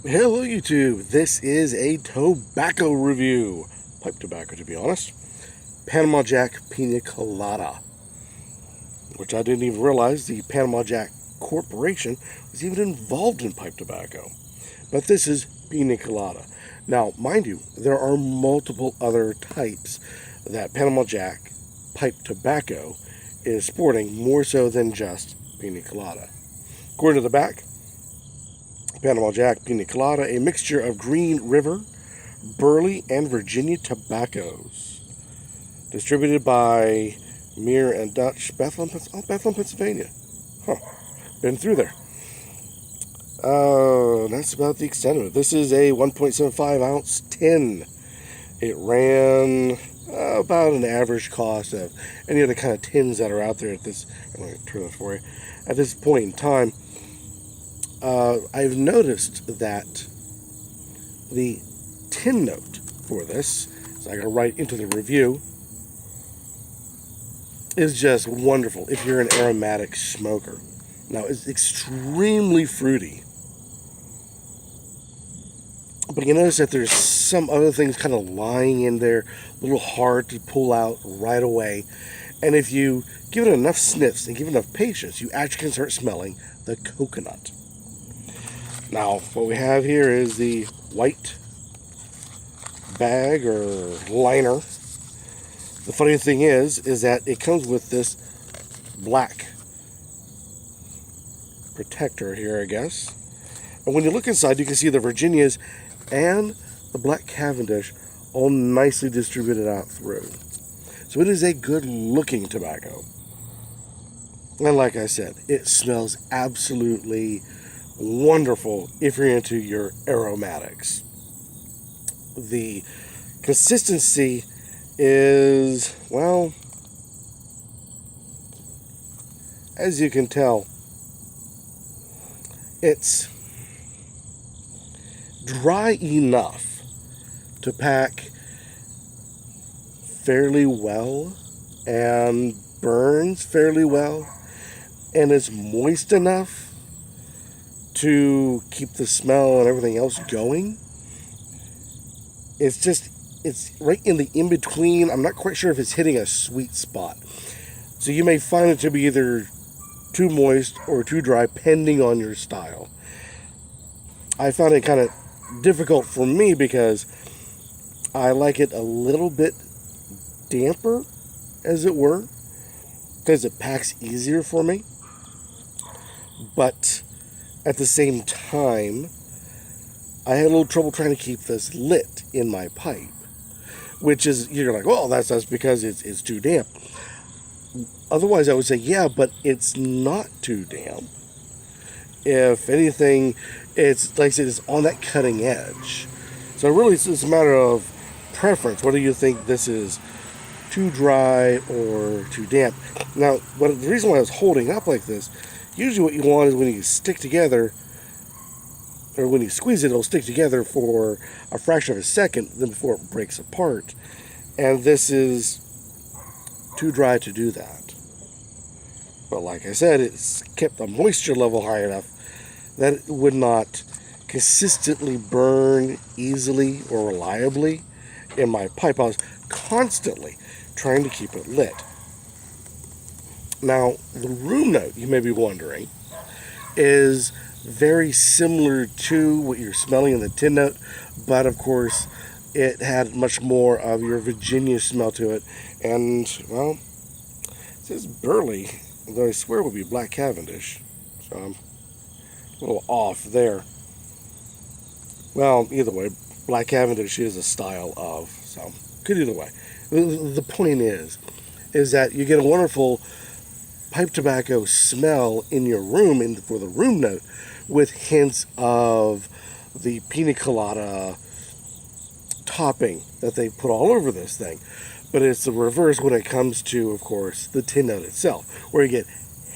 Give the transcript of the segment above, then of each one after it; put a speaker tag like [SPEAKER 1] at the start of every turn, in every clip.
[SPEAKER 1] Hello YouTube, this is a tobacco review. Pipe tobacco to be honest. Panama Jack Pina Colada. Which I didn't even realize the Panama Jack Corporation was even involved in pipe tobacco. But this is Pina Colada. Now, mind you, there are multiple other types that Panama Jack pipe tobacco is sporting, more so than just Pina Colada. According to the back, Panama Jack Pina Colada, a mixture of Green River, Burley, and Virginia tobaccos. Distributed by Mir and Dutch, Bethlehem, Pennsylvania. Huh. Been through there. That's about the extent of it. This is a 1.75 ounce tin. It ran about an average cost of any of the kind of tins that are out there at this. I'm going to turn this for you. At this point in time, I've noticed that the tin note for this, so I got to write into the review, is just wonderful if you're an aromatic smoker. Now, it's extremely fruity, but you notice that there's some other things kind of lying in there, a little hard to pull out right away. And if you give it enough sniffs and give it enough patience, you actually can start smelling the coconut. Now, what we have here is the white bag or liner. The funny thing is that it comes with this black protector here, I guess. And when you look inside, you can see the Virginias and the Black Cavendish all nicely distributed out through. So it is a good looking tobacco. And like I said, it smells absolutely wonderful if you're into your aromatics. The consistency is, well, as you can tell, it's dry enough to pack fairly well and burns fairly well, and it's moist enough to keep the smell and everything else going. It's right in the in-between. I'm not quite sure if it's hitting a sweet spot. So you may find it to be either too moist or too dry, depending on your style. I found it kind of difficult for me because I like it a little bit damper, as it were, because it packs easier for me. But at the same time, I had a little trouble trying to keep this lit in my pipe, which is, you're like, well, that's because it's too damp. Otherwise, I would say, yeah, but it's not too damp. If anything, it's, like I said, it's on that cutting edge. So really, it's a matter of preference. What do you think this is? Too dry or too damp? Now, the reason why I was holding up like this, usually what you want is when you stick together, or when you squeeze it, it'll stick together for a fraction of a second then before it breaks apart. And this is too dry to do that. But like I said, it's kept the moisture level high enough that it would not consistently burn easily or reliably in my pipe. I was constantly trying to keep it lit. Now, the room note, you may be wondering, is very similar to what you're smelling in the tin note, but of course, it had much more of your Virginia smell to it. And, well, it says Burley, though I swear it would be Black Cavendish. So I'm a little off there. Well, either way, Black Cavendish is a style of, so good either way. The point is that you get a wonderful pipe tobacco smell in your room for the room note, with hints of the pina colada topping that they put all over this thing. But it's the reverse when it comes to, of course, the tin note itself, where you get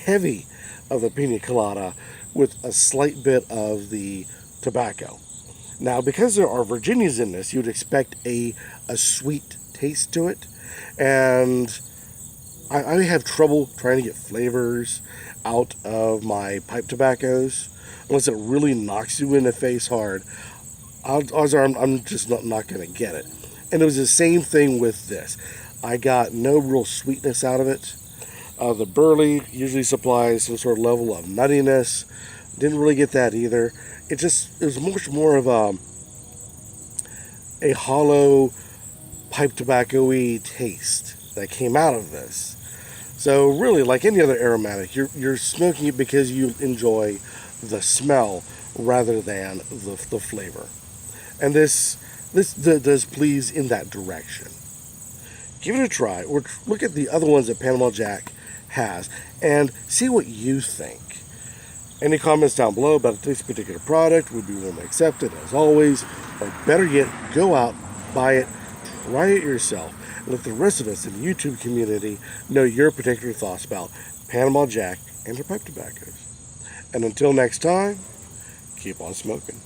[SPEAKER 1] heavy of the pina colada with a slight bit of the tobacco. Now, because there are Virginias in this, you'd expect a sweet taste to it. And I have trouble trying to get flavors out of my pipe tobaccos. unless it really knocks you in the face hard, odds are I'm just not going to get it. And it was the same thing with this. I got no real sweetness out of it. The burley usually supplies some sort of level of nuttiness. Didn't really get that either. It was much more of a hollow pipe tobacco-y taste that came out of this. So really, like any other aromatic, you're smoking it because you enjoy the smell rather than the flavor. And this does please in that direction. Give it a try, or look at the other ones that Panama Jack has, and see what you think. Any comments down below about this particular product would be warmly accepted, as always. Or better yet, go out, buy it, try it yourself, and let the rest of us in the YouTube community know your particular thoughts about Panama Jack and their pipe tobaccos. And until next time, keep on smoking.